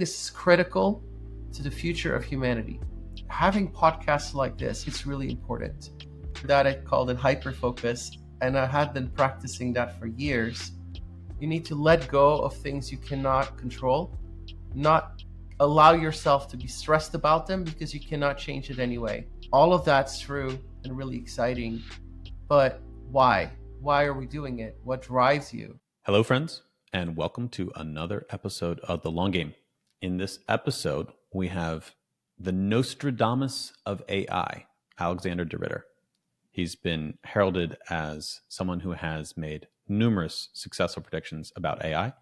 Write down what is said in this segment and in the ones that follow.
This is critical to the future of humanity. Having podcasts like this is really important. That I called it hyperfocus, and I had been practicing that for years. You need to let go of things you cannot control, not allow yourself to be stressed about them because you cannot change it anyway. All of that's true and really exciting, but why? Why are we doing it? What drives you? Hello, friends, and welcome to another episode of The Long Game. In this episode, we have the Nostradamus of AI, Alexander de Ritter. He's been heralded as someone who has made numerous successful predictions about AI.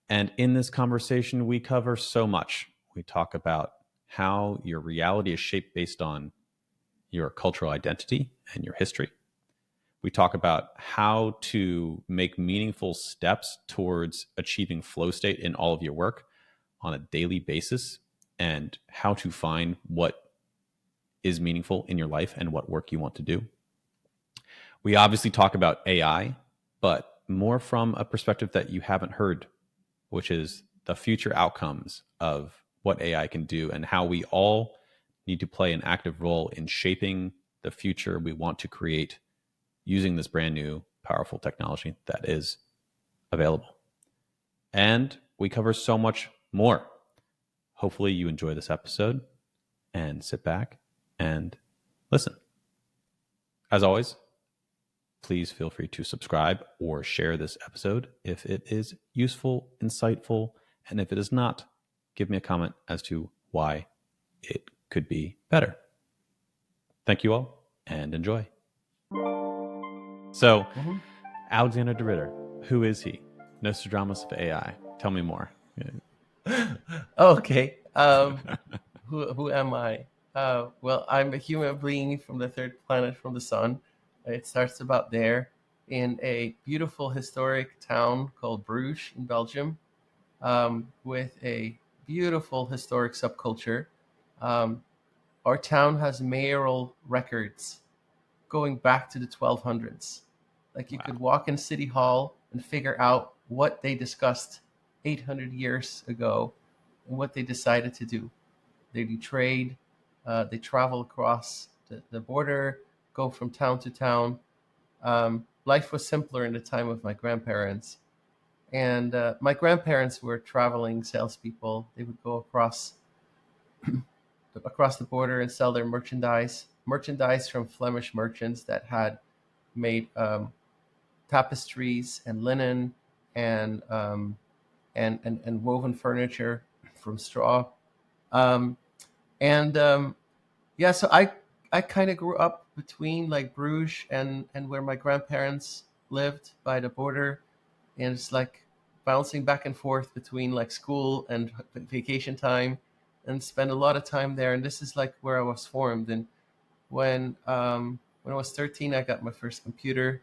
And in this conversation, we cover so much. We talk about how your reality is shaped based on your cultural identity and your history. We talk about how to make meaningful steps towards achieving flow state in all of your work on a daily basis, and how to find what is meaningful in your life and what work you want to do. We obviously talk about AI, but more from a perspective that you haven't heard, which is the future outcomes of what AI can do and how we all need to play an active role in shaping the future we want to create using this brand new, powerful technology that is available. And we cover so much more. Hopefully you enjoy this episode and sit back and listen. As always, please feel free to subscribe or share this episode if it is useful, insightful, and if it is not, give me a comment as to why it could be better. Thank you all and enjoy. So, Alexander de Ritter, who is he? Nostradamus of AI. Tell me more. Okay. Who am I? Well, I'm a human being from the third planet from the sun. It starts about there in a beautiful historic town called Bruges in Belgium, with a beautiful historic subculture. Our town has mayoral records going back to the 1200s. Like you could walk in City Hall and figure out what they discussed 800 years ago and what they decided to do. They do trade, they travel across the border, go from town to town. Life was simpler in the time of my grandparents. And my grandparents were traveling salespeople. They would go across the border and sell their merchandise from Flemish merchants that had made tapestries and linen and woven furniture from straw. So I kind of grew up between like Bruges and where my grandparents lived by the border, and it's like bouncing back and forth between like school and vacation time, and spend a lot of time there. And this is like where I was formed. And when I was 13, I got my first computer,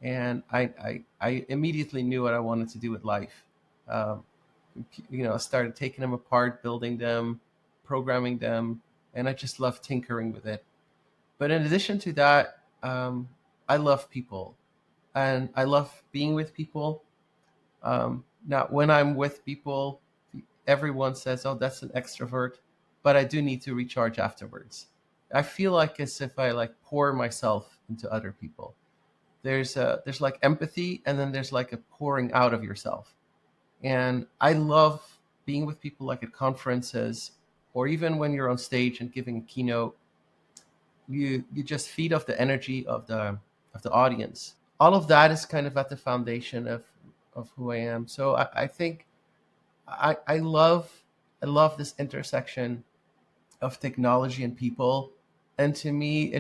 and I immediately knew what I wanted to do with life. I started taking them apart, building them, programming them, and I just love tinkering with it. But in addition to that, I love people, and I love being with people. Now, when I'm with people, everyone says, "Oh, that's an extrovert," but I do need to recharge afterwards. I feel like as if I like pour myself into other people. There's like empathy, and then there's like a pouring out of yourself. And I love being with people like at conferences, or even when you're on stage and giving a keynote. You just feed off the energy of the audience. All of that is kind of at the foundation of who I am. So I think I love this intersection of technology and people, and to me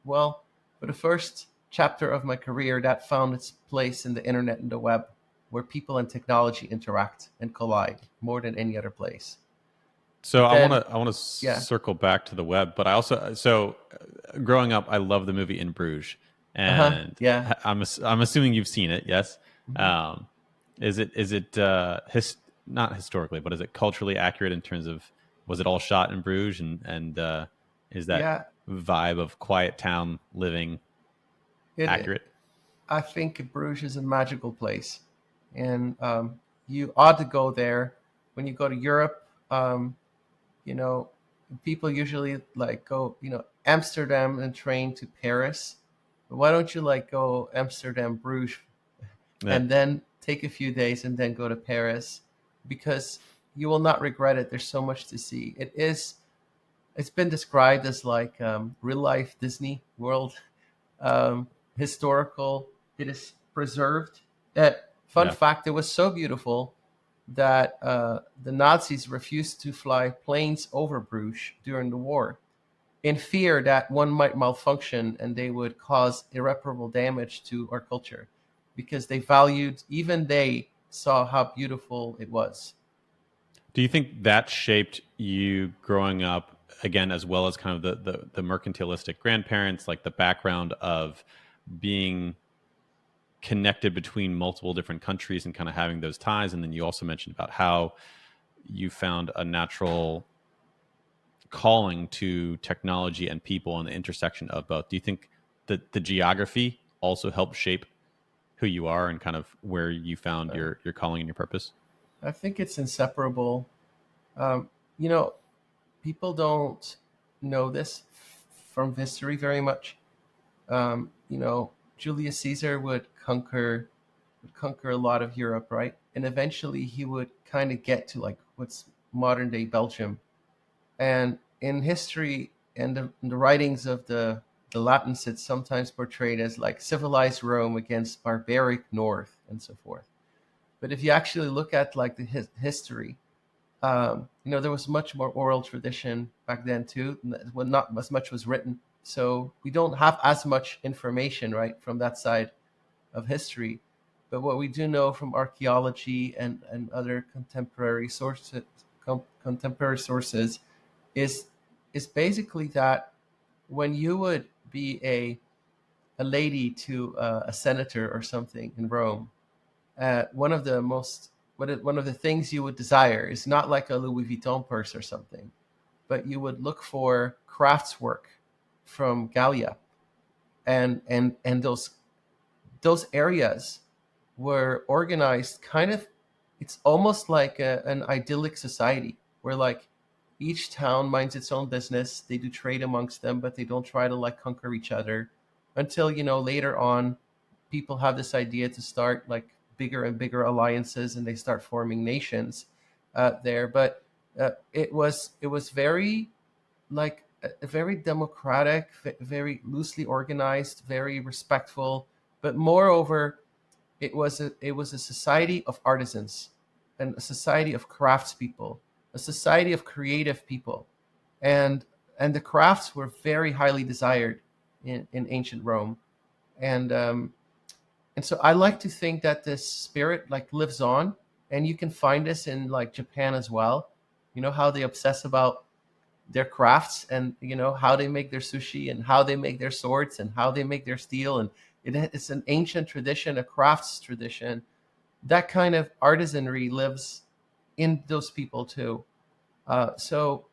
well, for the first chapter of my career, that found its place in the internet and the web, where people and technology interact and collide more than any other place. So But then, I want to circle back to the web, but I also growing up, I love the movie In Bruges, and yeah. I'm assuming you've seen it. Yes. Mhm. Is it not historically, but is it culturally accurate in terms of, was it all shot in Bruges, and is that Yeah, vibe of quiet town living it accurate? I think Bruges is a magical place, and you ought to go there. When you go to Europe, you know, people usually like go, Amsterdam and train to Paris. But why don't you like go Amsterdam, Bruges, Yeah. and then take a few days and then go to Paris, because you will not regret it. There's so much to see. It's been described as like real life Disney World, um, historical. It is preserved. Fun Yeah. fact: it was so beautiful that the Nazis refused to fly planes over Bruges during the war, in fear that one might malfunction and they would cause irreparable damage to our culture, because they valued, even they saw how beautiful it was. Do you think that shaped you growing up again, as well as kind of the mercantilistic grandparents, like the background of being connected between multiple different countries and kind of having those ties? And then you also mentioned about how you found a natural calling to technology and people and the intersection of both. Do you think that the geography also helped shape who you are and kind of where you found Uh, your calling and your purpose? I think it's inseparable. Um, you know, People don't know this from history very much. Julius Caesar would conquer a lot of Europe, right? And eventually he would kind of get to like what's modern day Belgium. And in history and the writings of the Latins, it's sometimes portrayed as like civilized Rome against barbaric North and so forth. But if you actually look at like the history, there was much more oral tradition back then too. Well, not as much was written, so we don't have as much information, right, from that side of history. But what we do know from archaeology and other contemporary sources is is basically that when you would be a lady to a senator or something in Rome, one of the things you would desire is not like a Louis Vuitton purse or something, but you would look for craftswork from Gallia, and those areas were organized kind of. It's almost like an idyllic society where like each town minds its own business. They do trade amongst them, but they don't try to like conquer each other, until later on people have this idea to start like bigger and bigger alliances, and they start forming nations there. But it was very like a very democratic, very loosely organized, very respectful. But moreover, it was a society of artisans, and a society of craftspeople, a society of creative people, and and the crafts were very highly desired in ancient Rome. And um, and so I like to think that this spirit like lives on, and you can find this in like Japan as well. You know how they obsess about their crafts, and how they make their sushi, and how they make their swords, and how they make their steel. And it's an ancient tradition, a crafts tradition. That kind of artisanry lives in those people too. So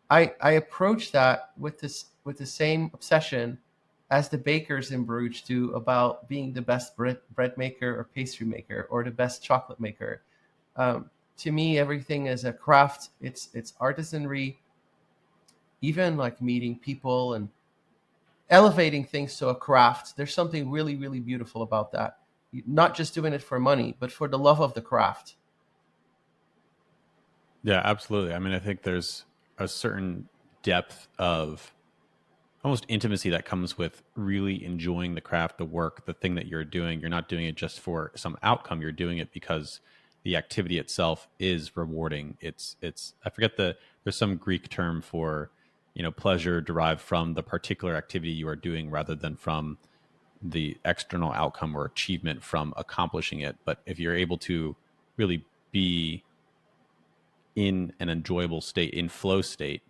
I approach that with the same obsession as the bakers in Bruges do about being the best bread maker or pastry maker or the best chocolate maker. To me, everything is a craft. It's artisanry, even like meeting people and elevating things to a craft. There's something really, really beautiful about that. Not just doing it for money, but for the love of the craft. Yeah, absolutely. I mean, I think there's a certain depth of almost intimacy that comes with really enjoying the craft, the work, the thing that you're doing. You're not doing it just for some outcome. You're doing it because the activity itself is rewarding. It's I forget there's some Greek term for, pleasure derived from the particular activity you are doing rather than from the external outcome or achievement from accomplishing it. But if you're able to really be in an enjoyable state, in flow state,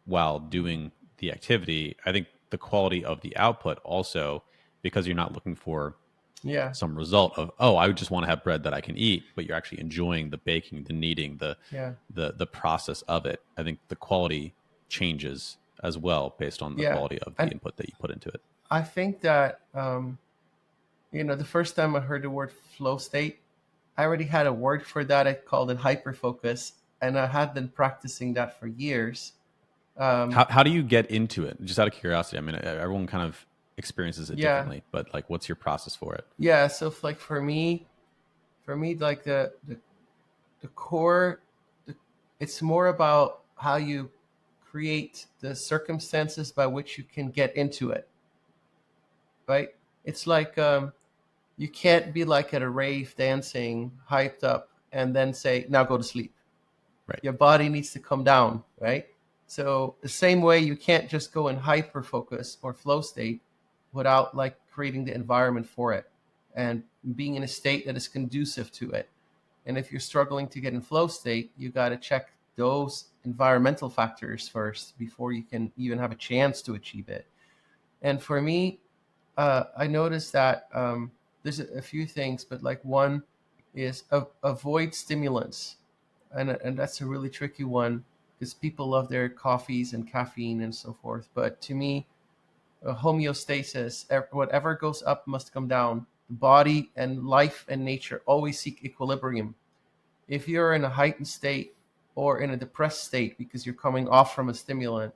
while doing the activity, I think the quality of the output also, because you're not looking for Yeah, some result of, oh, I just want to have bread that I can eat, but you're actually enjoying the baking, the kneading, yeah, the process of it. I think the quality changes as well based on the yeah. quality of the And input that you put into it. I think that the first time I heard the word flow state, I already had a word for that. I called it hyperfocus, and I had been practicing that for years. Um, How do you get into it? Just out of curiosity. I mean, everyone kind of experiences it yeah, differently, but like, what's your process for it? yeah. So like for me, like the core, the, it's more about how you create the circumstances by which you can get into it, right? It's like you can't be like at a rave dancing, hyped up, and then say, now go to sleep. Right. Your body needs to come down, right? So the same way you can't just go in hyper focus or flow state without like creating the environment for it and being in a state that is conducive to it. And if you're struggling to get in flow state, you got to check those environmental factors first before you can even have a chance to achieve it. And for me, I noticed that there's a few things, but like one is avoid stimulants, and that's a really tricky one because people love their coffees and caffeine and so forth. But to me, homeostasis, whatever goes up must come down. The body and life and nature always seek equilibrium. If you're in a heightened state or in a depressed state because you're coming off from a stimulant,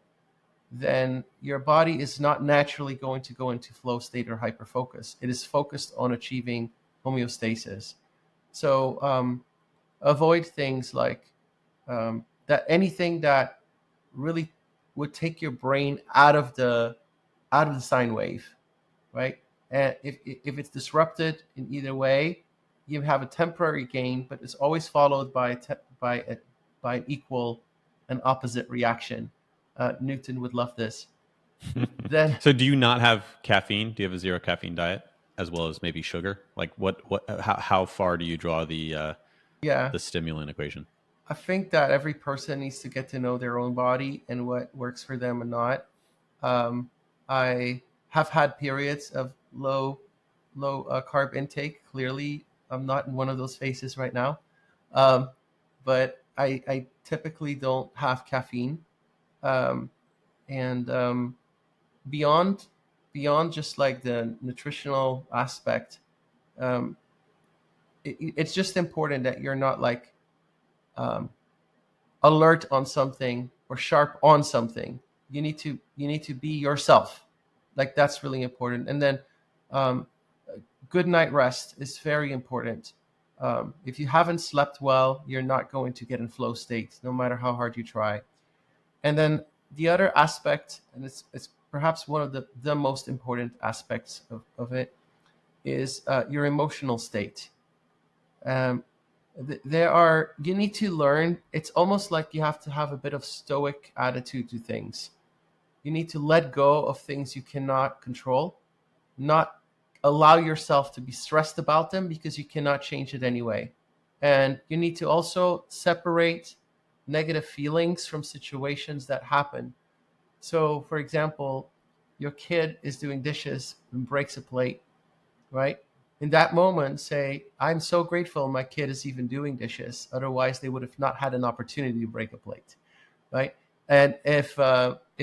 then your body is not naturally going to go into flow state or hyperfocus. It is focused on achieving homeostasis. So avoid things like that. Anything that really would take your brain out of the sine wave, right? And if it's disrupted in either way, you have a temporary gain, but it's always followed by by an equal and opposite reaction. Newton would love this. Then, So, do you not have caffeine? Do you have a zero caffeine diet as well as maybe sugar? Like, how far do you draw yeah, the stimulant equation? I think that every person needs to get to know their own body and what works for them and not. Um, I have had periods of low carb intake. Clearly, I'm not in one of those phases right now. Um, but I typically don't have caffeine. Um, and beyond beyond just like the nutritional aspect, um, it's just important that you're not like um, alert on something or sharp on something. You need to be yourself. Like that's really important. And then um, good night rest is very important. If you haven't slept well, you're not going to get in flow state, no matter how hard you try. And then the other aspect, and it's perhaps one of the most important aspects of it, is your emotional state. Um, there are you need to learn. It's almost like you have to have a bit of stoic attitude to things. You need to let go of things you cannot control, not allow yourself to be stressed about them because you cannot change it anyway. And you need to also separate negative feelings from situations that happen. So, for example, your kid is doing dishes and breaks a plate, right? In that moment, say, I'm so grateful my kid is even doing dishes. Otherwise, they would have not had an opportunity to break a plate, right? And if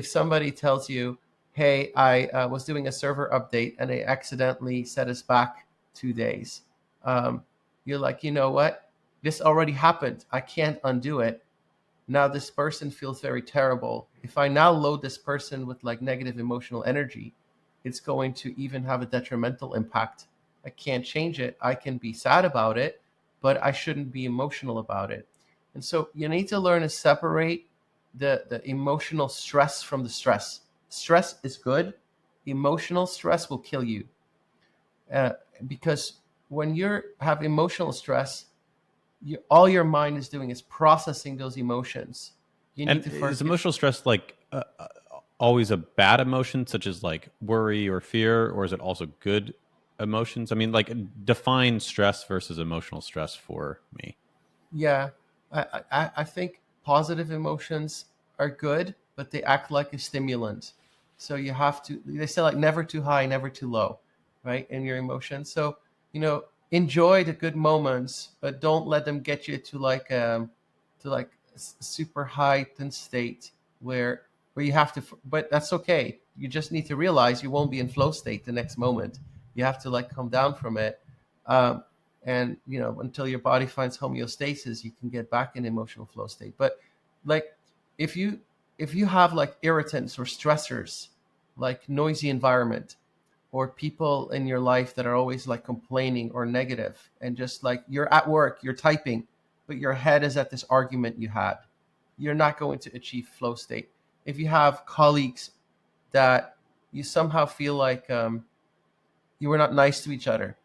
somebody tells you, "Hey, I was doing a server update and I accidentally set us back 2 days," um, you're like, you know what? This already happened. I can't undo it. Now this person feels very terrible. If I now load this person with like negative emotional energy, it's going to even have a detrimental impact. I can't change it. I can be sad about it, but I shouldn't be emotional about it. And so you need to learn to separate the emotional stress from the stress. Stress is good. Emotional stress will kill you, uh, because when you have emotional stress, all your mind is doing is processing those emotions. You need And to is forget. emotional stress like always a bad emotion, such as like worry or fear, or is it also good emotions? I mean, like define stress versus emotional stress for me. Yeah, I think positive emotions are good, but they act like a stimulant. So you have to. They say like never too high, never too low, right? In your emotions. So enjoy the good moments, but don't let them get you to like super heightened state where you have to. But that's okay. You just need to realize you won't be in flow state the next moment. You have to like come down from it. Um, and until your body finds homeostasis, you can get back in emotional flow state. But like if you have like irritants or stressors, like noisy environment, or people in your life that are always like complaining or negative, and just like you're at work, you're typing, but your head is at this argument you had, you're not going to achieve flow state. If you have colleagues that you somehow feel like you were not nice to each other,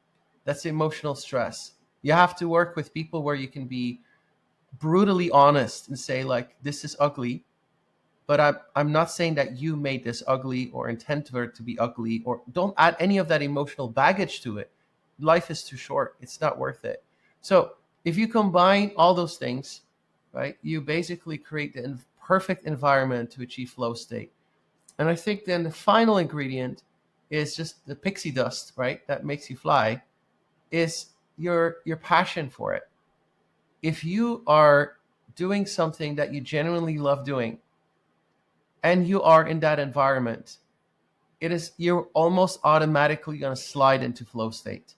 that's emotional stress. You have to work with people where you can be brutally honest and say like, this is ugly, but I'm not saying that you made this ugly or intend for it to be ugly, or don't add any of that emotional baggage to it. Life is too short. It's not worth it. So if you combine all those things, right, you basically create the perfect environment to achieve flow state. And I think then the final ingredient is just the pixie dust, right, that makes you fly, is your passion for it. If you are doing something that you genuinely love doing, and you are in that environment, you're almost automatically going to slide into flow state.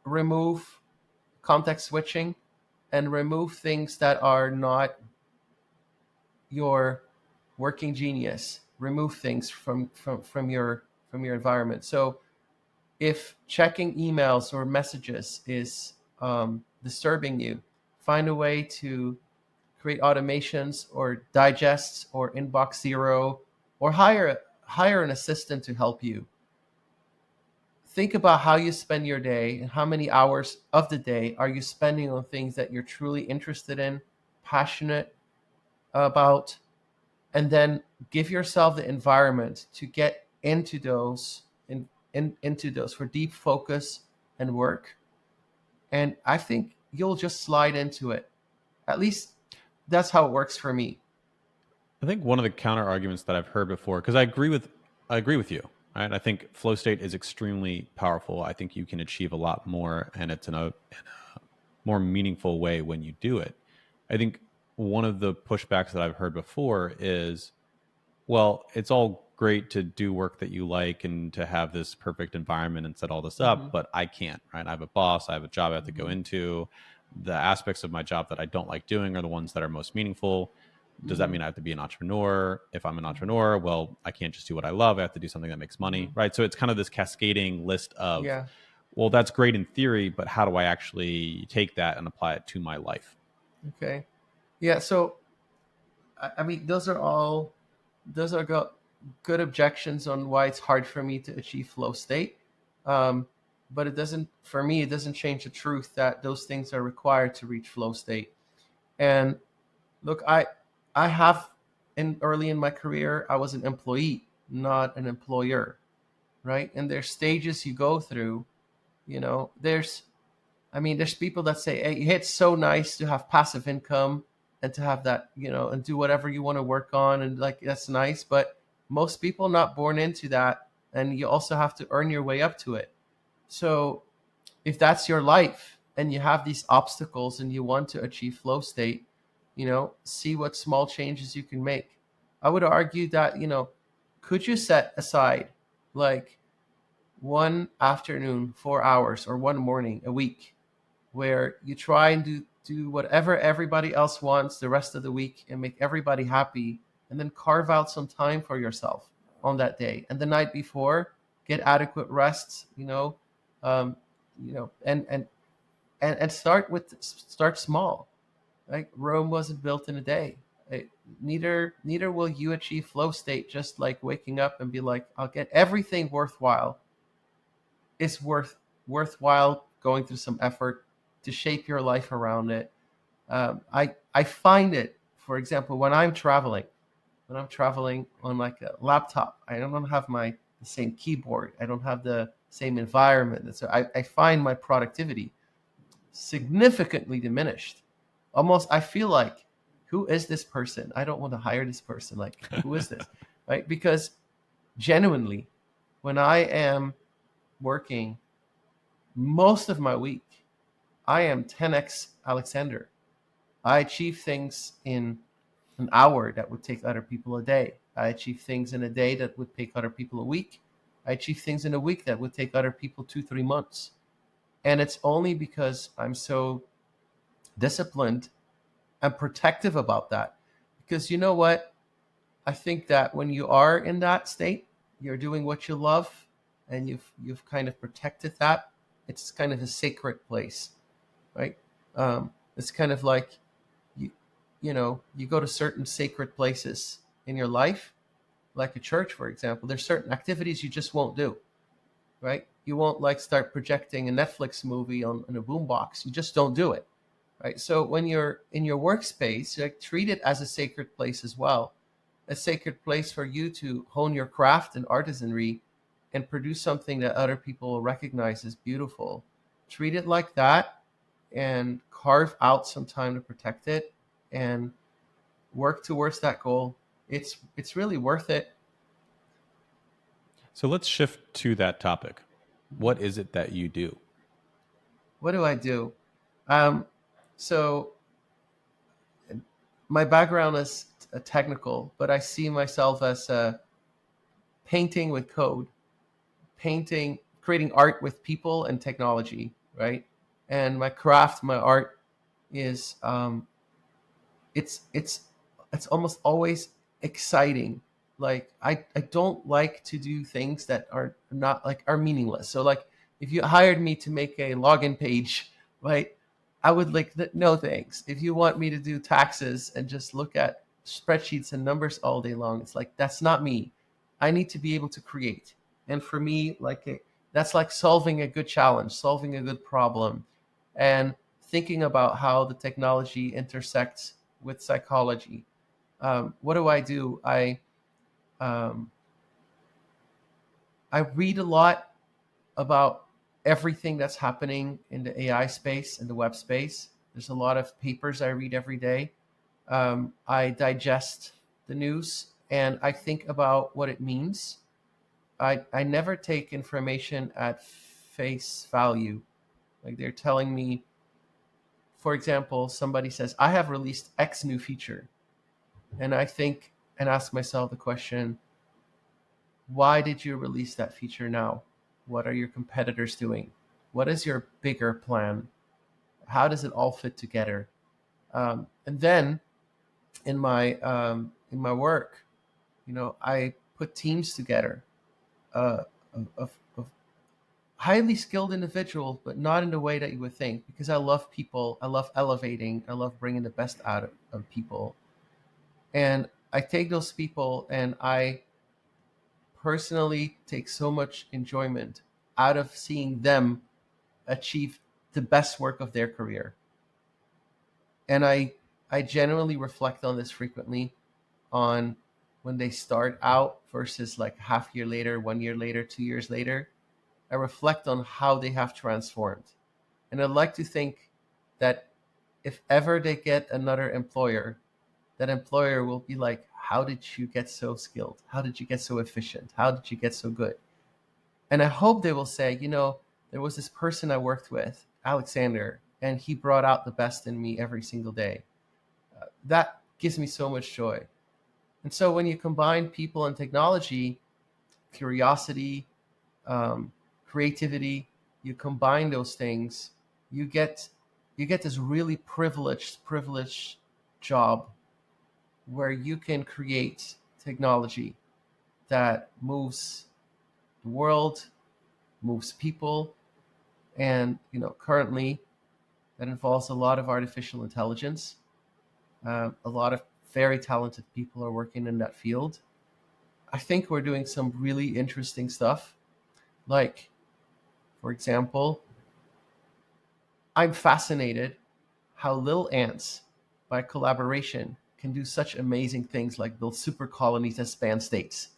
Remove context switching, and remove things that are not your working genius. Remove things from your environment. So if checking emails or messages is disturbing you, find a way to create automations or digests or inbox zero, or hire an assistant to help you. Think about how you spend your day and how many hours of the day are you spending on things that you're truly interested in, passionate about, and then give yourself the environment to get into those into those for deep focus and work. And I think you'll just slide into it. At least that's how it works for me. I think one of the counter arguments that I've heard before, because I agree with you. Right? I think flow state is extremely powerful. I think you can achieve a lot more, and it's in a more meaningful way when you do it. I think one of the pushbacks that I've heard before is, well, it's all great to do work that you like and to have this perfect environment and set all this Mm-hmm. up, but I can't, right? I have a boss, I have a job I have to go Mm-hmm. into. The aspects of my job that I don't like doing are the ones that are most meaningful. Does that Mm-hmm. mean I have to be an entrepreneur? If I'm an entrepreneur, well, I can't just do what I love. I have to do something that makes Mm-hmm. money, right? So it's kind of this cascading list of, Yeah. well, that's great in theory, but how do I actually take that and apply it to my life? Okay. Yeah. So I mean, those are good objections on why it's hard for me to achieve flow state. Um, but it doesn't, for me, it doesn't change the truth that those things are required to reach flow state. And look, I have in early in my career, I was an employee, not an employer, right? And there's stages you go through. There's people that say, hey, it's so nice to have passive income and to have that, and do whatever you want to work on. And like, that's nice. But most people not born into that. And you also have to earn your way up to it. So if that's your life and you have these obstacles and you want to achieve flow state, see what small changes you can make. I would argue that, could you set aside like one afternoon, 4 hours, or one morning a week where you try and do whatever everybody else wants the rest of the week and make everybody happy, and then carve out some time for yourself on that day, and the night before get adequate rests, and start small. Like Rome wasn't built in a day. Neither will you achieve flow state just like waking up and be like, I'll get everything worthwhile. It's worthwhile going through some effort to shape your life around it. I find it, for example, when I'm traveling on like a laptop, I don't have the same keyboard. I don't have the same environment. And so I find my productivity significantly diminished. Almost, I feel like, who is this person? I don't want to hire this person. Like, who is this? Right? Because genuinely, when I am working most of my week, I am 10x Alexander. I achieve things in an hour that would take other people a day. I achieve things in a day that would take other people a week. I achieve things in a week that would take other people 2, 3 months. And it's only because I'm so disciplined and protective about that. Because you know what? I think that when you are in that state, you're doing what you love, and you've kind of protected that. It's kind of a sacred place, right? It's kind of like you you go to certain sacred places in your life, like a church, for example. There's certain activities you just won't do, right? You won't like start projecting a Netflix movie on a boombox. You just don't do it, right? So when you're in your workspace, like treat it as a sacred place as well, a sacred place for you to hone your craft and artisanry and produce something that other people will recognize as beautiful. Treat it like that and carve out some time to protect it and work towards that goal. It's really worth it. So let's shift to that topic. What is it that you do? What do I do? Um, so my background is technical, but I see myself as painting with code, painting, creating art with people and technology, right? And my craft, my art is it's it's almost always exciting. Like I don't like to do things that are not like are meaningless. So like if you hired me to make a login page, right, I would like no thanks. If you want me to do taxes and just look at spreadsheets and numbers all day long, it's like that's not me. I need to be able to create. And for me, that's like solving a good challenge, solving a good problem, and thinking about how the technology intersects with psychology. What do I do? Um, I read a lot about everything that's happening in the AI space and the web space. There's a lot of papers I read every day. I digest the news and I think about what it means. I never take information at face value. Like they're telling me, for example, somebody says, I have released X new feature. And I think and ask myself the question, why did you release that feature now? What are your competitors doing? What is your bigger plan? How does it all fit together? And then in my work, I put teams together of highly skilled individuals, but not in the way that you would think. Because I love people, I love elevating, I love bringing the best out of people, and I take those people and I personally take so much enjoyment out of seeing them achieve the best work of their career. And I generally reflect on this frequently on when they start out versus like half year later, 1 year later, 2 years later. I reflect on how they have transformed. And I'd like to think that if ever they get another employer, that employer will be like, how did you get so skilled? How did you get so efficient? How did you get so good? And I hope they will say, there was this person I worked with, Alexander, and he brought out the best in me every single day. That gives me so much joy. And so when you combine people and technology, curiosity, um, creativity, you combine those things, you get this really privileged job where you can create technology that moves the world, moves people, and currently that involves a lot of artificial intelligence. A lot of very talented people are working in that field. I think we're doing some really interesting stuff. Like, for example, I'm fascinated how little ants, by collaboration, can do such amazing things like build super colonies that span states.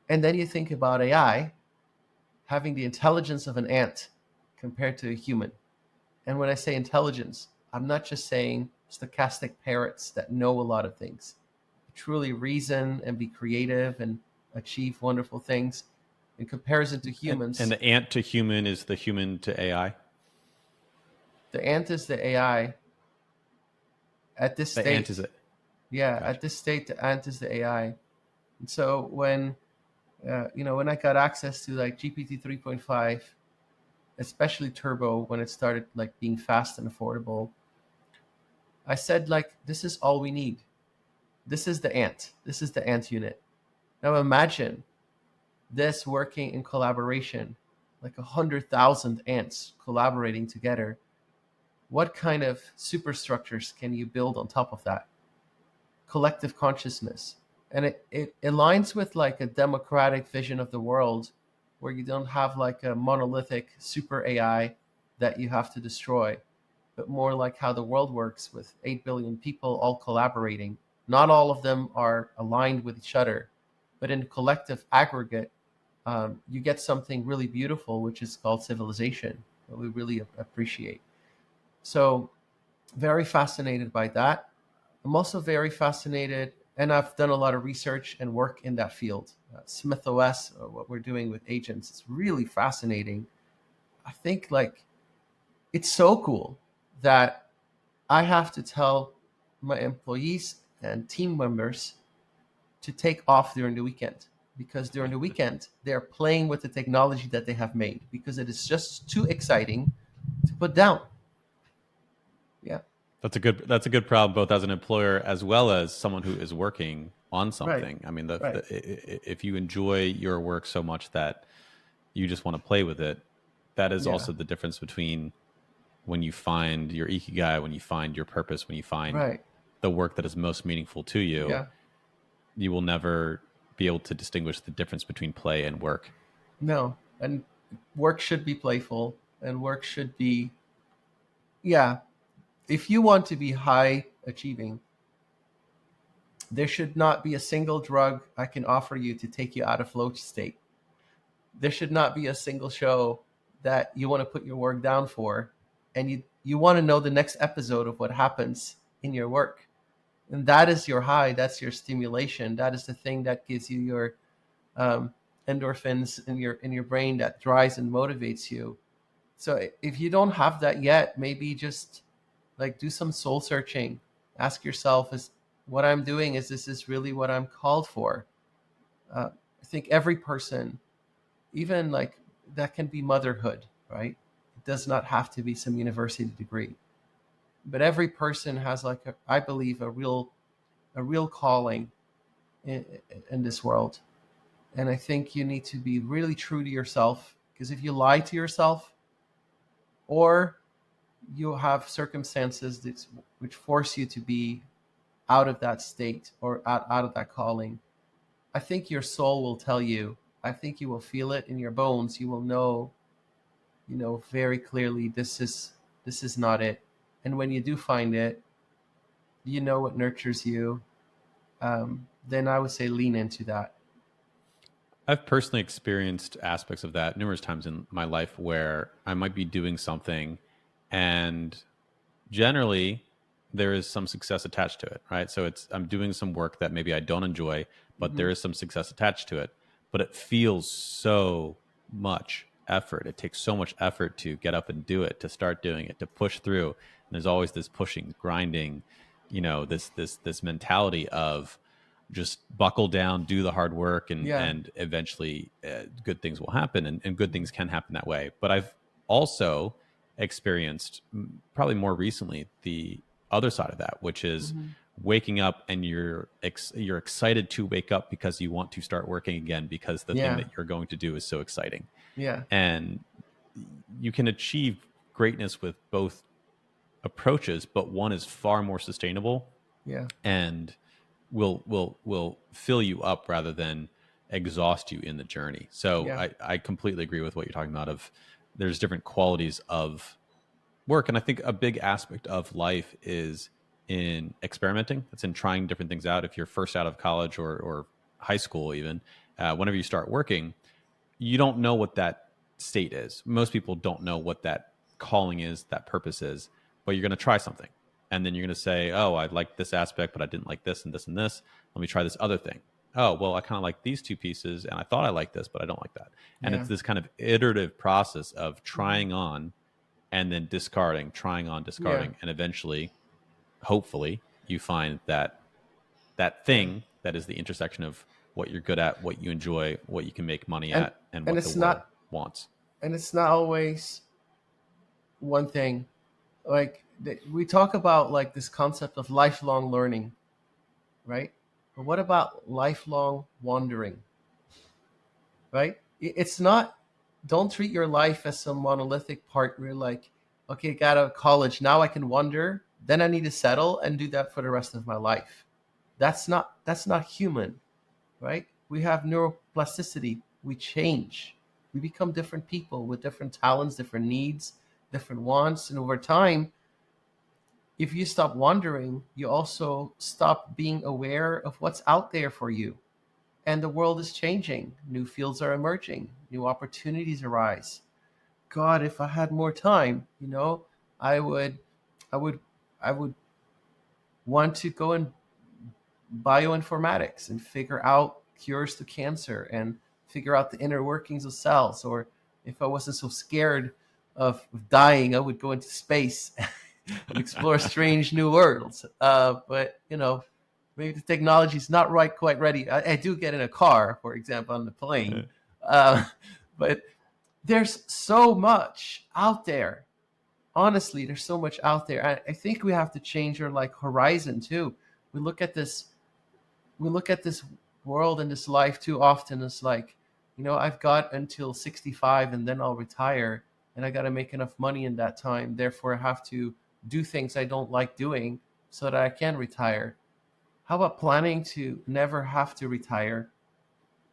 And then you think about AI having the intelligence of an ant compared to a human. And when I say intelligence, I'm not just saying stochastic parrots that know a lot of things. Truly reason and be creative and achieve wonderful things. In comparison to And humans, the ant to human is the human to AI. the ant is the AI. At this The ant is state, it. yeah, Gotcha. at this state, the ant is the AI. And so when I got access to like GPT 3.5, especially turbo, when it started like being fast and affordable, I said like, this is all we need. This is the ant. This is the ant unit. Now imagine this working in collaboration, like 100,000 ants collaborating together. What kind of superstructures can you build on top of that? Collective consciousness. And it aligns with like a democratic vision of the world, where you don't have like a monolithic super AI that you have to destroy, but more like how the world works with 8 billion people all collaborating. Not all of them are aligned with each other, but in collective aggregate, you get something really beautiful, which is called civilization, that we really appreciate. So, very fascinated by that. I'm also very fascinated, and I've done a lot of research and work in that field. SMYTHOS, what we're doing with agents, it's really fascinating. I think like it's so cool that I have to tell my employees and team members to take off during the weekend, because during the weekend they're playing with the technology that they have made, because it is just too exciting to put down. Yeah. That's a good problem, both as an employer as well as someone who is working on Right. something. I mean, Right. if you enjoy your work so much that you just want to play with it, that is Yeah. also the difference between when you find your ikigai, when you find your purpose, when you find Right. the work that is most meaningful to you. Yeah. You will never be able to distinguish the difference between play and work. No. And work should be playful, and work should be, yeah. If you want to be high achieving, there should not be a single drug I can offer you to take you out of flow state. There should not be a single show that you want to put your work down for, and you want to know the next episode of what happens in your work. And that is your high, that's your stimulation, that is the thing that gives you your um, endorphins in your brain, that drives and motivates you. So if you don't have that yet, maybe just like do some soul searching. Ask yourself, is what I'm doing, is this is really what I'm called for? I think every person, even like, that can be motherhood, right? It does not have to be some university degree, but every person has like I believe a real calling in, in this world. And I think you need to be really true to yourself, because if you lie to yourself, or you have circumstances that, which force you to be out of that state, or out of that calling, I think your soul will tell you. I think you will feel it in your bones. You will know, very clearly, this is not it. And when you do find it, what nurtures you. Then I would say lean into that. I've personally experienced aspects of that numerous times in my life where I might be doing something and generally there is some success attached to it, right? So I'm doing some work that maybe I don't enjoy, but Hmm. there is some success attached to it. But it feels so much effort. It takes so much effort to get up and do it, to start doing it, to push through. And there's always this pushing, grinding, this mentality of just buckle down, do the hard work, and Yeah. and eventually good things will happen, and good things can happen that way. But I've also experienced probably more recently the other side of that, which is Hmm. waking up and you're excited to wake up because you want to start working again because the thing Yeah. that you're going to do is so exciting. Yeah. And you can achieve greatness with both approaches, but one is far more sustainable Yeah. and will fill you up rather than exhaust you in the journey. So Yeah. I completely agree with what you're talking about of there's different qualities of work. And I think a big aspect of life is in experimenting. It's in trying different things out. If you're first out of college or high school, even whenever you start working, you don't know what that state is. Most people don't know what that calling is, that purpose is, but you're going to try something. And then you're going to say, oh, I like this aspect, but I didn't like this and this and this. Let me try this other thing. Oh, well, I kind of like these two pieces and I thought I liked this, but I don't like that. And Yeah. it's this kind of iterative process of Hmm. trying on and then discarding, trying on, Yeah. discarding. And eventually, hopefully, you find that Yeah. thing that is the intersection of what you're good at, what you enjoy, what you can make money and at, and and what the it's world not wants. and it's not always one thing. Like we talk about like this concept of lifelong learning, right? But what about lifelong wandering, right? It's not. Don't treat your life as some monolithic part where you're like, okay, got out of college, now I can wander, then I need to settle and do that for the rest of my life. That's not human, right? We have neuroplasticity. We change. We become different people with different talents, different needs, different wants, and over time, if you stop wandering, you also stop being aware of what's out there for you. And the world is changing. New fields are emerging. New opportunities arise. God, if I had more time, I would, I would, I would want to go in bioinformatics and figure out cures to cancer and figure out the inner workings of cells. Or if I wasn't so scared of dying, I would go into space and explore strange new worlds. But maybe the technology is not quite ready. I do get in a car, for example, on the plane, uh, but there's so much out there. Honestly, there's so much out there. I think we have to change our like horizon too. We look at this we look at this world and this life too often as like, I've got until 65 and then I'll retire, and I got to make enough money in that time. Therefore, I have to do things I don't like doing so that I can retire. How about planning to never have to retire,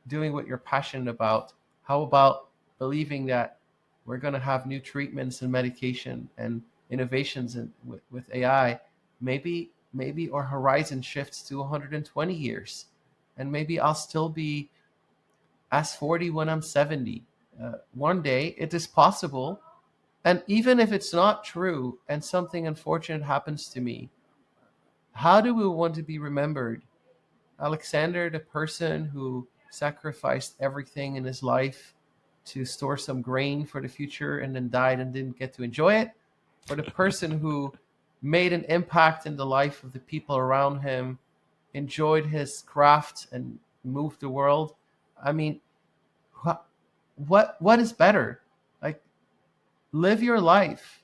doing what you're passionate about? How about believing that we're going to have new treatments and medication and innovations with AI? Maybe our horizon shifts to 120 years, and maybe I'll still be as 40 when I'm 70. One day it is possible. And even if it's not true and something unfortunate happens to me, how do we want to be remembered? Alexander, the person who sacrificed everything in his life to store some grain for the future and then died and didn't get to enjoy it? Or the person who made an impact in the life of the people around him, enjoyed his craft, and moved the world? I mean, what is better? Like, live your life.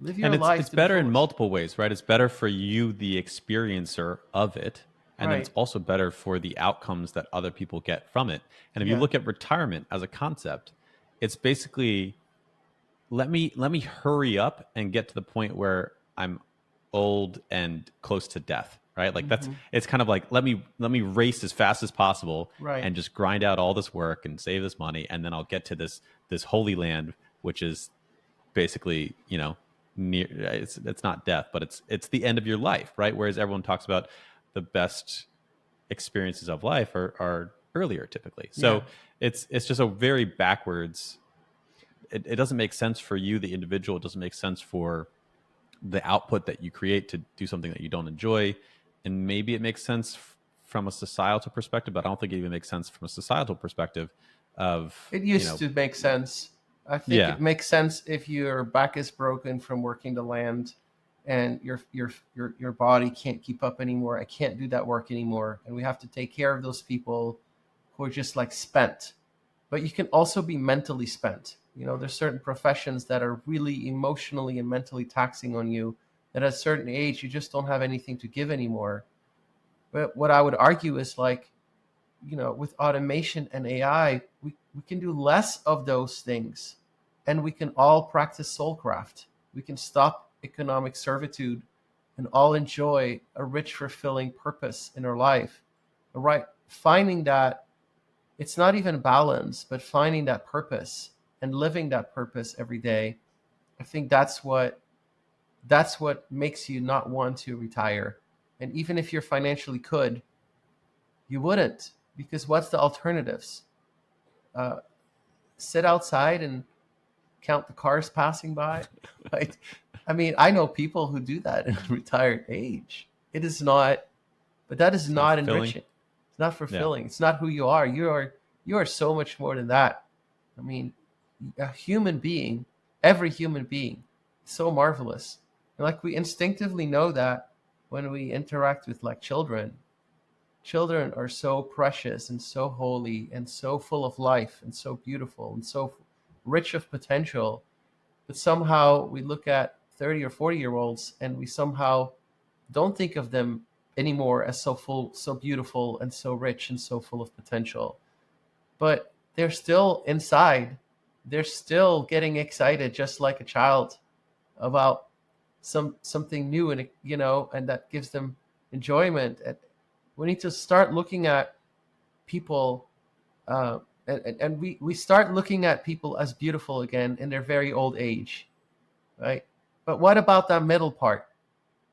Live And your it's life to the better in fullest. multiple ways, right? It's better for you, the experiencer of it, and then it's Right. also better for the outcomes that other people get from it. And if you Yeah. look at retirement as a concept, it's basically let me hurry up and get to the point where I'm old and close to death, right? Like that's Hmm. it's kind of like let me race as fast as possible Right. and just grind out all this work and save this money, and then I'll get to this holy land, which is basically, near, it's not death, but it's the end of your life, right? Whereas everyone talks about the best experiences of life are earlier typically. Yeah. So it's just a very backwards. It doesn't make sense for you, the individual. It doesn't make sense for the output that you create to do something that you don't enjoy. And maybe it makes sense from a societal perspective, but I don't think it even makes sense from a societal perspective of, It used to make sense. I think yeah. it makes sense if your back is broken from working the land and your body can't keep up anymore. I can't do that work anymore. And we have to take care of those people who are just like spent. But you can also be mentally spent. There's certain professions that are really emotionally and mentally taxing on you, that at a certain age you just don't have anything to give anymore. But what I would argue is like, with automation and AI, we can do less of those things, and we can all practice soulcraft. We can stop economic servitude and all enjoy a rich, fulfilling purpose in our life. Right? Finding that it's not even balance, but finding that purpose and living that purpose every day. I think that's what makes you not want to retire. And even if you're financially could, you wouldn't, because what's the alternatives? Uh, Sit outside and count the cars passing by, right? I mean, I know people who do that in retired age. It is not, but that is It's not not fulfilling. enriching. It's not Yeah. fulfilling. It's not who you are. You are so much more than that. I mean, a human being, every human being, is so marvelous. And like we instinctively know that when we interact with like children. Children are so precious and so holy and so full of life and so beautiful and so rich of potential. But somehow we look at 30 or 40-year-olds and we somehow don't think of them anymore as so full, so beautiful, and so rich, and so full of potential. But they're still inside. They're still getting excited just like a child about something new, and and that gives them enjoyment. And we need to start looking at people, and we start looking at people as beautiful again in their very old age, right? But what about that middle part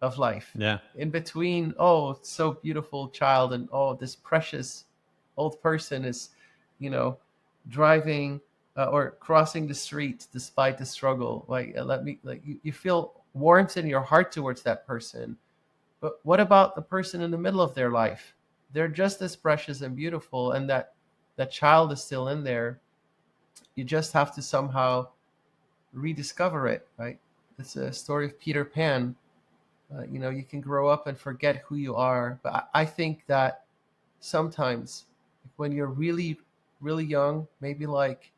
of life, Yeah. in between? Oh, it's so beautiful child, and oh, this precious old person is, you know, driving or crossing the street despite the struggle. Like, let me, like, you feel warmth in your heart towards that person. But what about the person in the middle of their life? They're just as precious and beautiful, and that child is still in there. You just have to somehow rediscover it, right? It's a story of Peter Pan. You can grow up and forget who you are, but I think that sometimes when you're really, really young, maybe like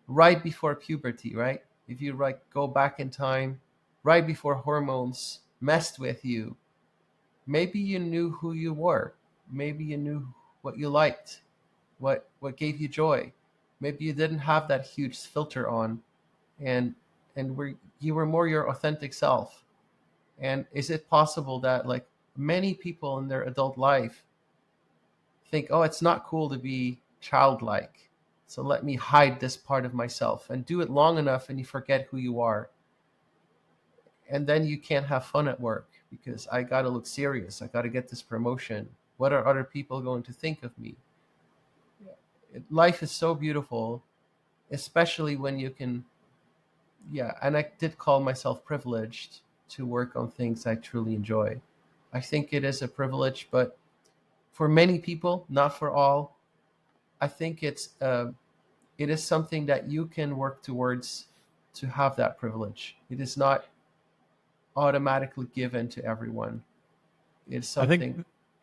right before puberty, right? If you like go back in time, right before hormones messed with you, maybe you knew who you were. Maybe you knew what you liked, what gave you joy. Maybe you didn't have that huge filter on, and you were more your authentic self. And is it possible that, like, many people in their adult life think, oh, it's not cool to be childlike, so let me hide this part of myself, and do it long enough and you forget who you are, and then you can't have fun at work because I got to look serious, I got to get this promotion, what are other people going to think of me? Life is so beautiful, especially when you can. Yeah, and I did call myself privileged to work on things I truly enjoy. I think it is a privilege, but for many people, not for all, I think it is something that you can work towards to have that privilege. It is not automatically given to everyone. It's I something think,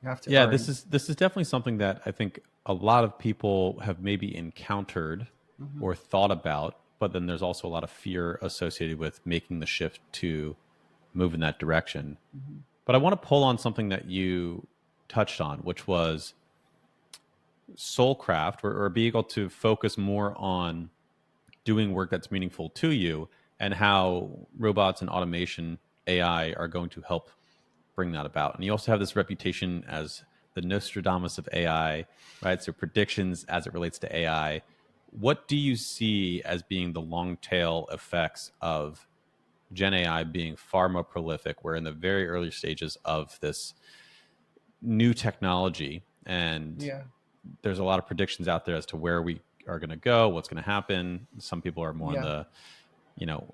you have to yeah, this earn. is this is definitely something that I think a lot of people have maybe encountered Hmm. or thought about, but then there's also a lot of fear associated with making the shift to move in that direction. Hmm. But I want to pull on something that you touched on, which was soulcraft, or being able to focus more on doing work that's meaningful to you, and how robots and automation, AI, are going to help bring that about. And you also have this reputation as the Nostradamus of AI, right? So predictions as it relates to AI. What do you see as being the long tail effects of Gen AI being far more prolific? We're in the very early stages of this new technology, and Yeah, there's a lot of predictions out there as to where we are going to go, what's going to happen. Some people are more on yeah, the,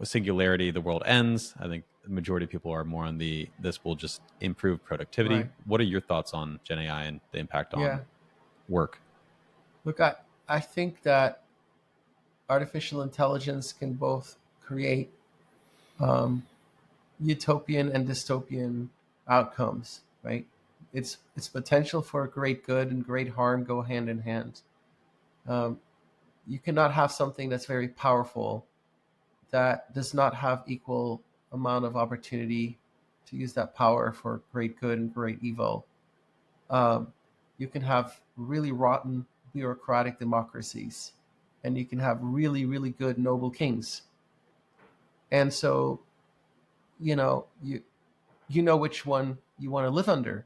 singularity, the world ends. I think the majority of people are more on the, this will just improve productivity. right. What are your thoughts on Gen AI and the impact on Yeah. work? Look, I think that artificial intelligence can both create um, utopian and dystopian outcomes, right? Its potential for great good and great harm go hand in hand. Um, you cannot have something that's very powerful that does not have equal amount of opportunity to use that power for great good and great evil. Um, you can have really rotten bureaucratic democracies, and you can have really, really good noble kings. And so, you know, you know which one you want to live under,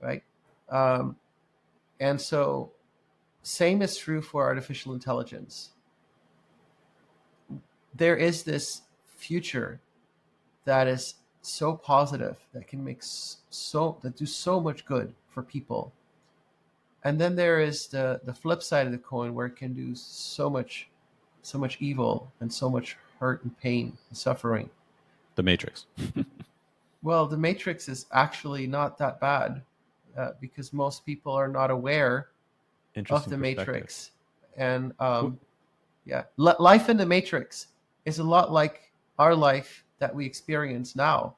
right? Um, and so, same is true for artificial intelligence. There is this future that is so positive, that can make that do so much good for people, and then there is the flip side of the coin, where it can do so much evil and so much hurt and pain and suffering. The Matrix. Well, the Matrix is actually not that bad, because most people are not aware of Interesting the perspective. Matrix. And Wh- yeah, life in the Matrix is a lot like our life that we experience now.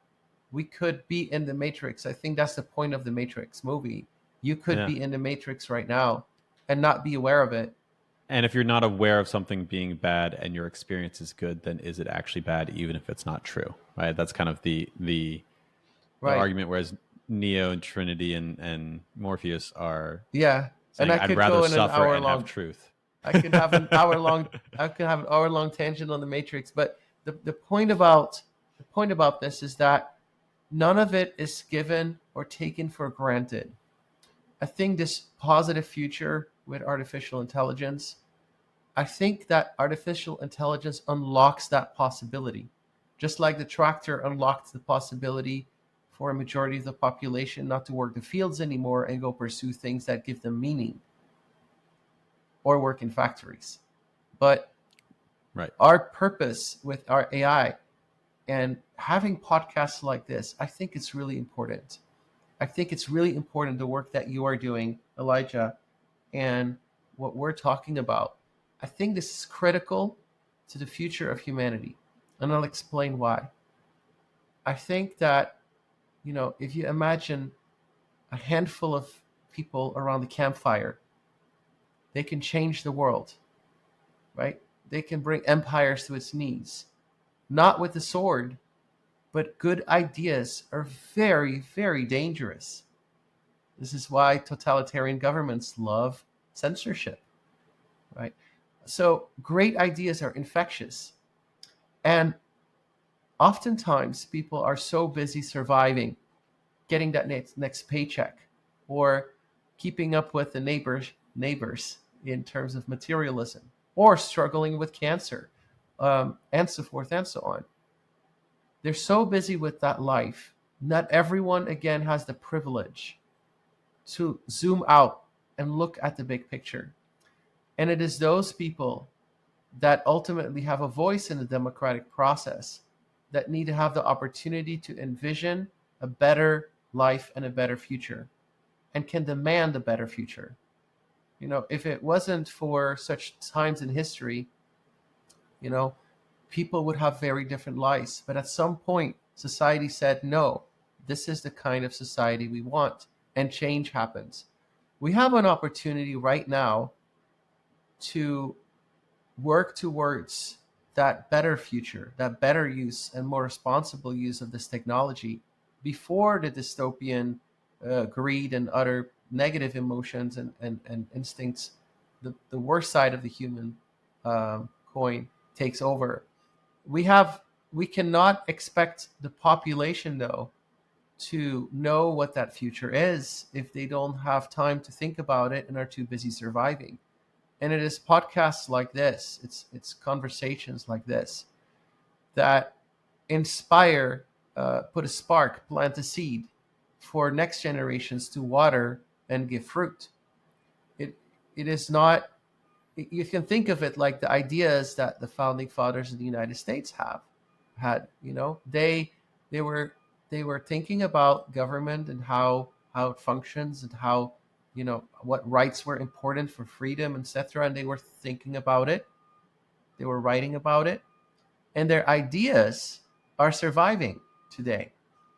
We could be in the Matrix. I think that's the point of the Matrix movie. You could Yeah. be in the Matrix right now and not be aware of it. And if you're not aware of something being bad and your experience is good, then is it actually bad, even if it's not true? Right. That's kind of the Right. argument. Whereas Neo and Trinity and Morpheus are Yeah. And saying, I "I'd could rather go in an suffer hour and have long. truth." I could have an hour long. I could have an hour long tangent on the Matrix. But the point about this is that none of it is given or taken for granted. I think this positive future with artificial intelligence, I think that artificial intelligence unlocks that possibility. Just like the tractor unlocked the possibility for a majority of the population not to work the fields anymore and go pursue things that give them meaning or work in factories. But Right. our purpose with our AI and having podcasts like this, I think it's really important. I think it's really important the work that you are doing, Elijah, and what we're talking about. I think this is critical to the future of humanity. And I'll explain why. I think that, if you imagine a handful of people around the campfire, they can change the world, right? They can bring empires to its knees, not with the sword, but good ideas are very, very dangerous. This is why totalitarian governments love censorship, right? So great ideas are infectious. And oftentimes people are so busy surviving, getting that next paycheck, or keeping up with the neighbors in terms of materialism, or struggling with cancer, and so forth and so on. They're so busy with that life. Not everyone, again, has the privilege to zoom out and look at the big picture. And it is those people that ultimately have a voice in the democratic process that need to have the opportunity to envision a better life and a better future and can demand a better future. If it wasn't for such times in history, you know, people would have very different lives. But at some point, society said, no, this is the kind of society we want. And change happens. We have an opportunity right now to work towards that better future, that better use and more responsible use of this technology before the dystopian greed and other negative emotions and instincts, the worst side of the human coin takes over. We cannot expect the population, though, to know what that future is if they don't have time to think about it and are too busy surviving. And it is podcasts like this, it's conversations like this that inspire, put a spark, plant a seed for next generations to water and give fruit. It is not. You can think of it like the ideas that the founding fathers of the United States have had. They were they were thinking about government and how it functions and how, what rights were important for freedom, etc. And they were thinking about it. They were writing about it, and their ideas are surviving today,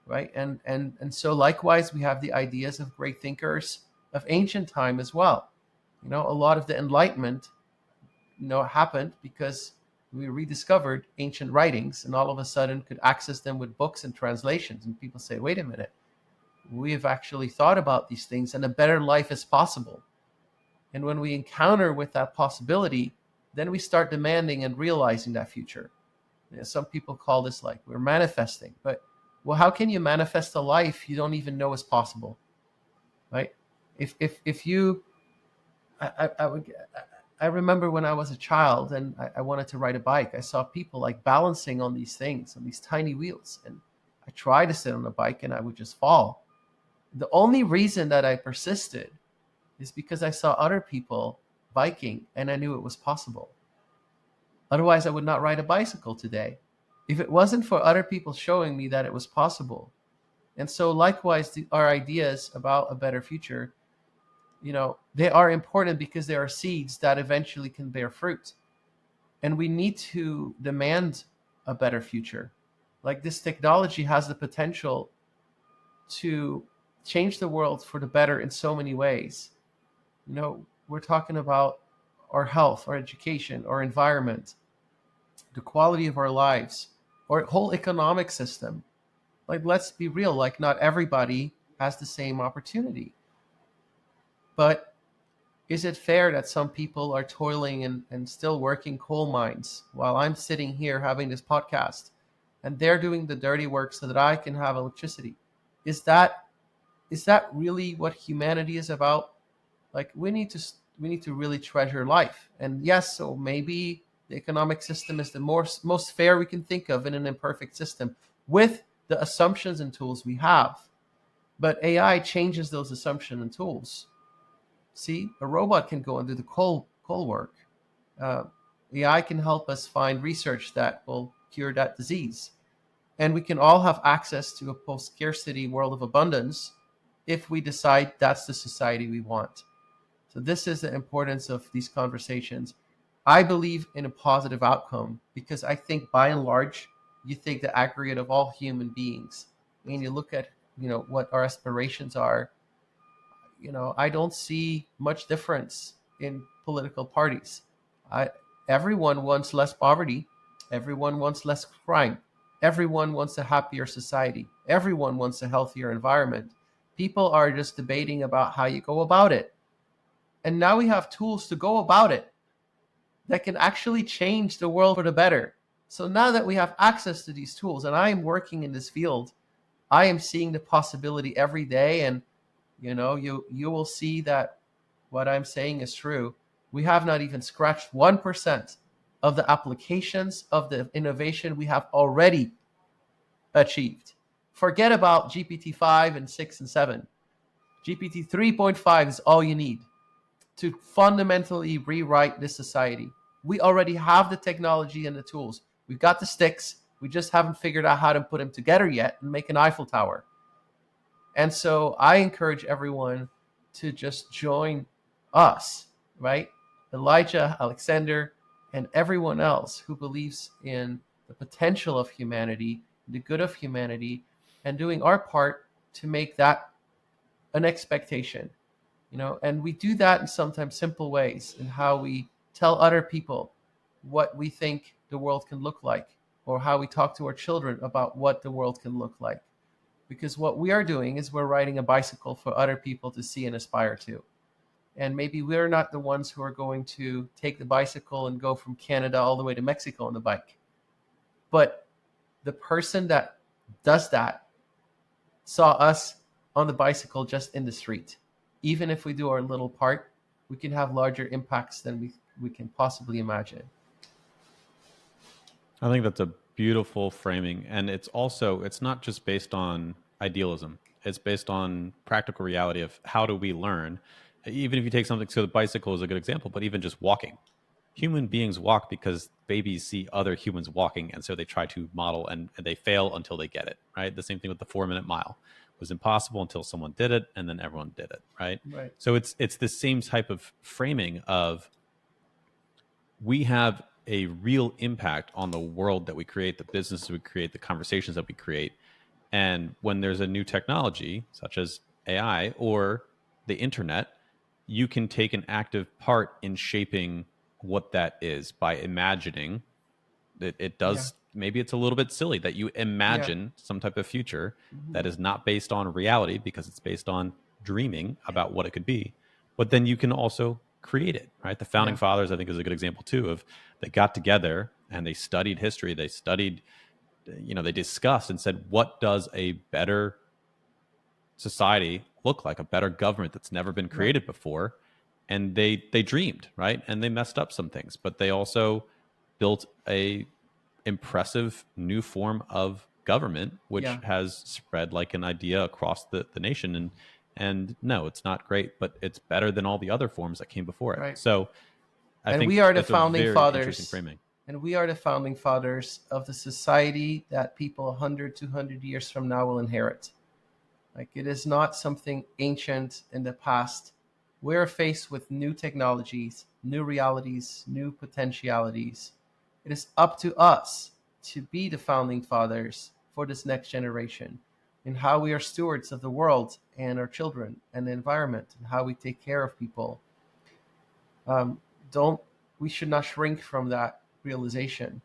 right? And so likewise, we have the ideas of great thinkers of ancient time as well. A lot of the Enlightenment, happened because we rediscovered ancient writings and all of a sudden could access them with books and translations. And people say, wait a minute, we have actually thought about these things and a better life is possible. And when we encounter with that possibility, then we start demanding and realizing that future. Some people call this like we're manifesting, but well, how can you manifest a life you don't even know is possible, right? If you, I would, I remember when I was a child and I wanted to ride a bike, I saw people like balancing on these things, on these tiny wheels. And I tried to sit on a bike and I would just fall. The only reason that I persisted is because I saw other people biking and I knew it was possible. Otherwise, I would not ride a bicycle today if it wasn't for other people showing me that it was possible. And so, likewise, our ideas about a better future, they are important because they are seeds that eventually can bear fruit. And we need to demand a better future. Like this technology has the potential to change the world for the better in so many ways. We're talking about our health, our education, our environment, the quality of our lives, our whole economic system. Like, let's be real, like, not everybody has the same opportunity. But is it fair that some people are toiling and still working coal mines while I'm sitting here having this podcast and they're doing the dirty work so that I can have electricity? Is that really what humanity is about? Like, we need to really treasure life. And yes, so maybe the economic system is the most fair we can think of in an imperfect system with the assumptions and tools we have. But AI changes those assumptions and tools. See, a robot can go and do the coal work. Uh, AI can help us find research that will cure that disease. And we can all have access to a post scarcity world of abundance if we decide that's the society we want. So, this is the importance of these conversations. I believe in a positive outcome because I think by and large, you take the aggregate of all human beings and you look at what our aspirations are. I don't see much difference in political parties. I Everyone wants less poverty, everyone wants less crime, everyone wants a happier society, everyone wants a healthier environment. People are just debating about how you go about it. And now we have tools to go about it that can actually change the world for the better. So now that we have access to these tools and I am working in this field, I am seeing the possibility every day. And you will see that what I'm saying is true. We have not even scratched 1% of the applications of the innovation we have already achieved. Forget about GPT-5 and 6 and 7. GPT 3.5 is all you need to fundamentally rewrite this society. We already have the technology and the tools. We've got the sticks. We just haven't figured out how to put them together yet and make an Eiffel Tower. And so I encourage everyone to just join us, right? Elijah, Alexander, and everyone else who believes in the potential of humanity, the good of humanity, and doing our part to make that an expectation. And we do that in sometimes simple ways in how we tell other people what we think the world can look like, or how we talk to our children about what the world can look like. Because what we are doing is we're riding a bicycle for other people to see and aspire to. And maybe we're not the ones who are going to take the bicycle and go from Canada all the way to Mexico on the bike. But the person that does that saw us on the bicycle just in the street. Even if we do our little part, we can have larger impacts than we can possibly imagine. I think that's a beautiful framing. And it's not just based on idealism. It's based on practical reality of how do we learn. Even if you take something, so the bicycle is a good example, but even just walking. Human beings walk because babies see other humans walking, and so they try to model, and they fail until they get it, right? The same thing with the 4-minute mile. It was impossible until someone did it, and then everyone did it, right? Right. So it's the same type of framing of we have a real impact on the world that we create, the business we create, the conversations that we create. And when there's a new technology, such as AI or the internet, you can take an active part in shaping what that is by imagining that it Yeah. does. Maybe it's a little bit silly that you Yeah. imagine some type of future Hmm. that is not based on reality because it's based on dreaming about what it could be. But then you can also create it, right? The founding Yeah. fathers, I think, is a good example too of they got together and they studied history. They studied, they discussed and said, what does a better society look like, a better government that's never been Right. created before? And they dreamed, right? And they messed up some things, but they also built a impressive new form of government which Yeah. has spread like an idea across the nation. And no, it's not great, but it's better than all the other forms that came before it. Right. So I And think we are the it's a founding very interesting fathers. framing. And we are the founding fathers of the society that people 100, 200 years from now will inherit. Like, it is not something ancient in the past. We're faced with new technologies, new realities, new potentialities. It is up to us to be the founding fathers for this next generation in how we are stewards of the world and our children and the environment and how we take care of people. Um, don't we should not shrink from that realization,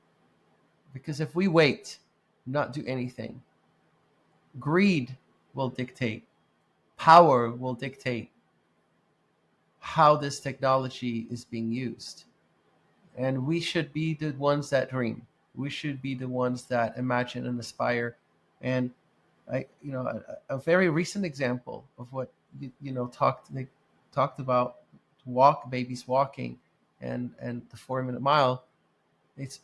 because if we wait, not do anything, greed will dictate, power will dictate how this technology is being used. And we should be the ones that dream. We should be the ones that imagine and aspire. And a very recent example of what talked about, walk babies walking, and the 4 minute mile. It's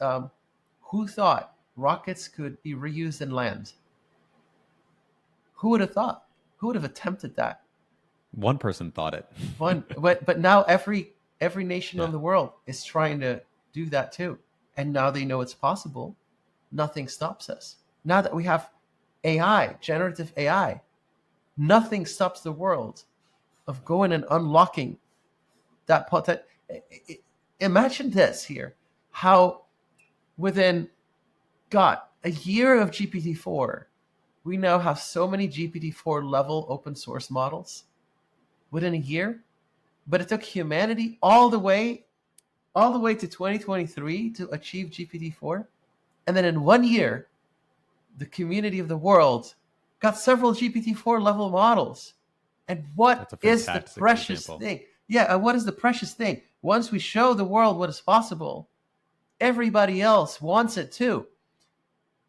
who thought rockets could be reused in land? Who would have thought? Who would have attempted that? One person thought it. But now every nation Yeah. in the world is trying to do that too, and now they know it's possible. Nothing stops us. Now that we have AI, generative AI, nothing stops the world of going and unlocking that potential. Imagine this here: how within a year of GPT-4, we now have so many GPT-4 level open source models within a year. But it took humanity all the way to 2023 to achieve GPT-4. And then in 1 year, the community of the world got several GPT-4 level models. And what is the precious example. thing? Yeah, and what is the precious thing? Once we show the world what is possible, everybody else wants it too.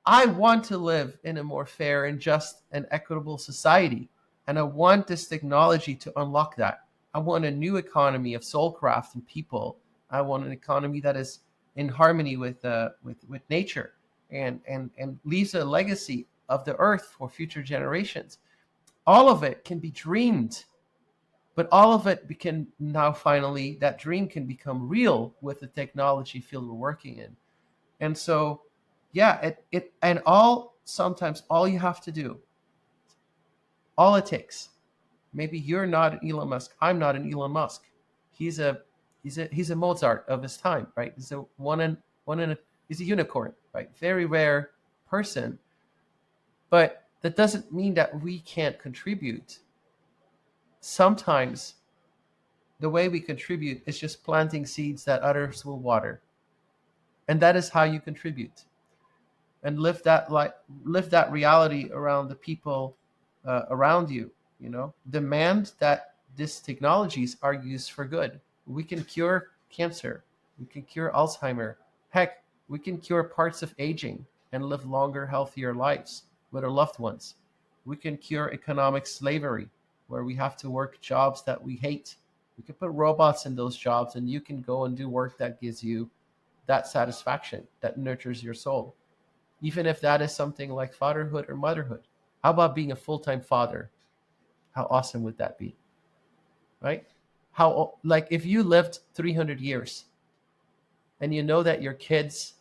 I want to live in a more fair and just and equitable society. And I want this technology to unlock that. I want a new economy of soulcraft and people. I want an economy that is in harmony with nature and leaves a legacy of the earth for future generations. All of it can be dreamed, but all of it can now finally, that dream can become real with the technology field we're working in. And so, yeah, sometimes all you have to do, all it takes. Maybe you're not an Elon Musk. I'm not an Elon Musk. He's a Mozart of his time, right? He's he's a unicorn, right? Very rare person. But that doesn't mean that we can't contribute. Sometimes the way we contribute is just planting seeds that others will water. And that is how you contribute. And live that reality around the people around you. Demand that these technologies are used for good. We can cure cancer. We can cure Alzheimer. Heck, we can cure parts of aging and live longer, healthier lives with our loved ones. We can cure economic slavery, where we have to work jobs that we hate. We can put robots in those jobs, and you can go and do work that gives you that satisfaction, that nurtures your soul. Even if that is something like fatherhood or motherhood. How about being a full-time father? How awesome would that be? Right? Like if you lived 300 years and you know that your kids,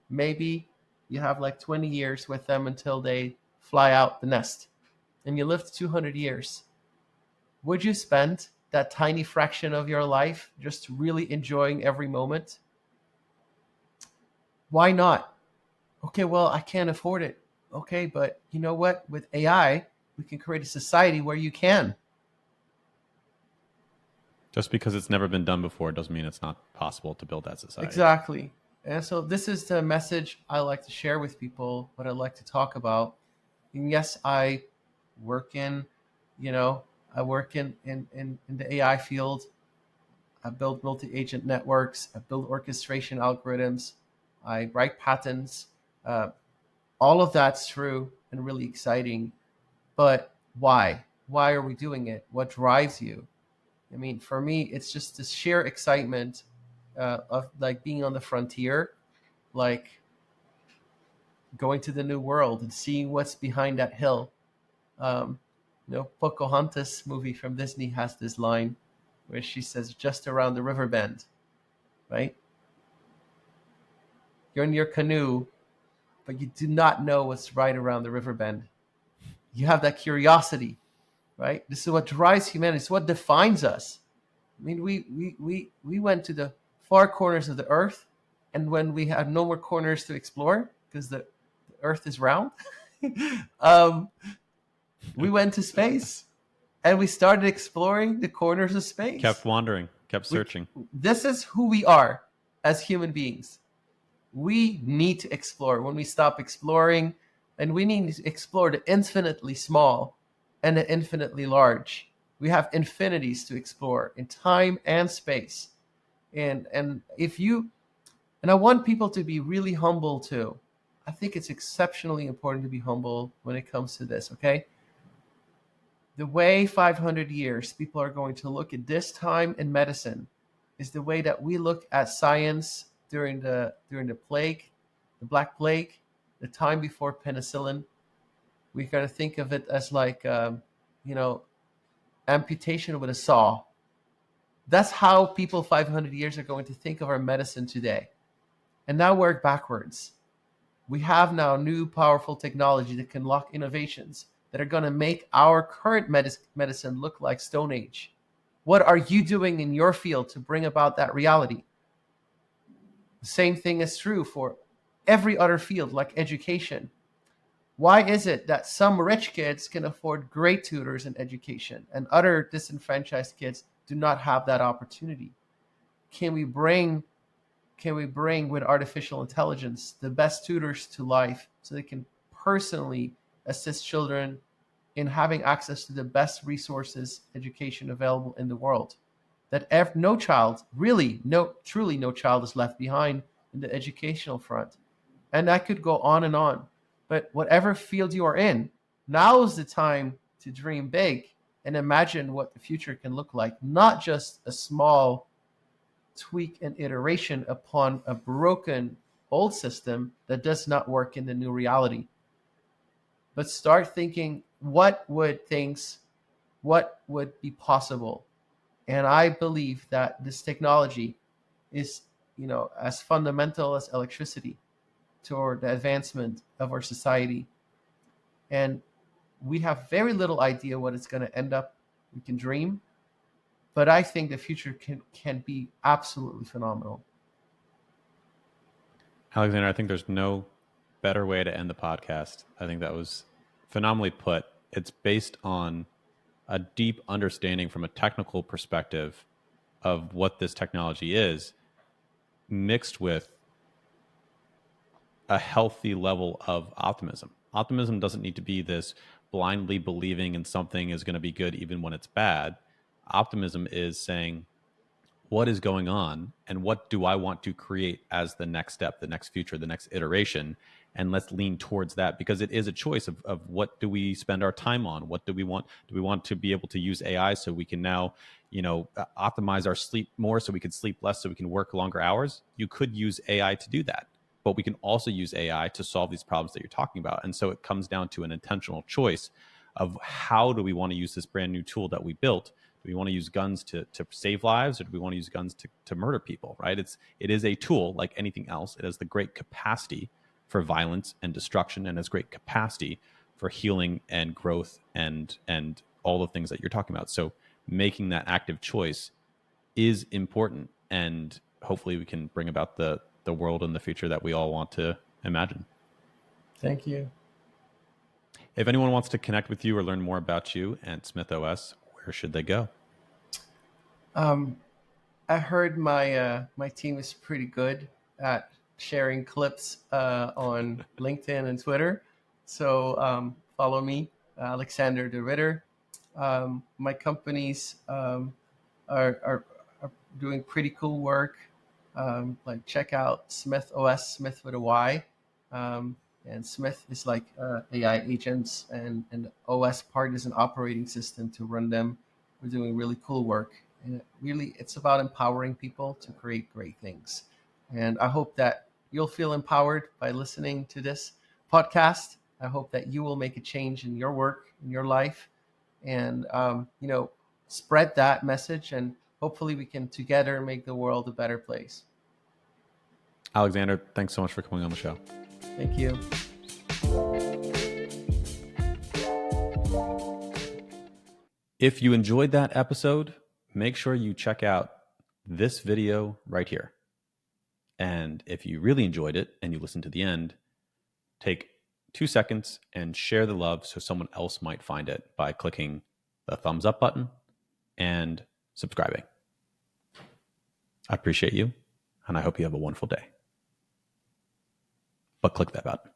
maybe you have like 20 years with them until they fly out the nest, and you lived 200 years, would you spend that tiny fraction of your life just really enjoying every moment? Why not? Okay, well, I can't afford it. Okay, but you know what? With AI, we can create a society where you can. Just because it's never been done before doesn't mean it's not possible to build that society. Exactly. And so this is the message I like to share with people, what I like to talk about. And yes, I work in, I work in the AI field. I build multi-agent networks. I build orchestration algorithms. I write patents. All of that's true and really exciting. But why? Why are we doing it? What drives you? I mean, for me, it's just this sheer excitement of like being on the frontier, like going to the new world and seeing what's behind that hill. Um, Pocahontas movie from Disney has this line where she says, "Just around the river bend," right? You're in your canoe, but you do not know what's right around the river bend. You have that curiosity, right? This is what drives humanity. It's what defines us. I mean, we went to the far corners of the earth, and when we had no more corners to explore because the earth is round, we went to space, and we started exploring the corners of space. Kept wandering. Kept searching. This is who we are as human beings. We need to explore. When we stop exploring, and we need to explore the infinitely small and the infinitely large. We have infinities to explore in time and space. And if you and I want people to be really humble too. I think it's exceptionally important to be humble when it comes to this, okay? The way 500 years people are going to look at this time in medicine is the way that we look at science during the plague, the Black Plague, the time before penicillin. We got to think of it as like, you know, amputation with a saw. That's how people 500 years are going to think of our medicine today. And now work backwards. We have now new powerful technology that can lock innovations that are going to make our current medicine look like Stone Age. What are you doing in your field to bring about that reality? The same thing is true for every other field, like education. Why is it that some rich kids can afford great tutors in education and other disenfranchised kids do not have that opportunity? Can we bring with artificial intelligence the best tutors to life so they can personally assist children in having access to the best resources education available in the world, that no child, truly no child is left behind in the educational front? And I could go on and on. But whatever field you are in, now is the time to dream big and imagine what the future can look like, not just a small tweak and iteration upon a broken old system that does not work in the new reality. But start thinking, what would be possible? And I believe that this technology is, as fundamental as electricity toward the advancement of our society. And we have very little idea what it's going to end up. We can dream, but I think the future can be absolutely phenomenal. Alexander, I think there's no better way to end the podcast. I think that was phenomenally put. It's based on a deep understanding from a technical perspective of what this technology is, mixed with a healthy level of optimism. Optimism doesn't need to be this blindly believing in something is going to be good even when it's bad. Optimism is saying, what is going on and what do I want to create as the next step, the next future, the next iteration? And let's lean towards that, because it is a choice of what do we spend our time on? What do we want? Do we want to be able to use AI so we can now, optimize our sleep more so we can sleep less so we can work longer hours? You could use AI to do that, but we can also use AI to solve these problems that you're talking about. And so it comes down to an intentional choice of how do we want to use this brand new tool that we built. Do we want to use guns to save lives, or do we want to use guns to murder people, right? It is a tool like anything else. It has the great capacity for violence and destruction, and has great capacity for healing and growth and all the things that you're talking about. So making that active choice is important, and hopefully we can bring about the world and the future that we all want to imagine. Thank you. If anyone wants to connect with you or learn more about you and SMYTHOS, where should they go? I heard my team is pretty good at sharing clips on LinkedIn and Twitter. So follow me, Alexander de Ritter. My companies are doing pretty cool work. Like check out SMYTHOS, Smith with a Y. And SMYTH is like AI agents, and the OS part is an operating system to run them. We're doing really cool work. And it's about empowering people to create great things. And I hope that you'll feel empowered by listening to this podcast. I hope that you will make a change in your work, in your life, and spread that message. And hopefully we can together make the world a better place. Alexander, thanks so much for coming on the show. Thank you. If you enjoyed that episode, make sure you check out this video right here. And if you really enjoyed it and you listened to the end, take 2 seconds and share the love so someone else might find it by clicking the thumbs up button and subscribing. I appreciate you, and I hope you have a wonderful day. But click that button.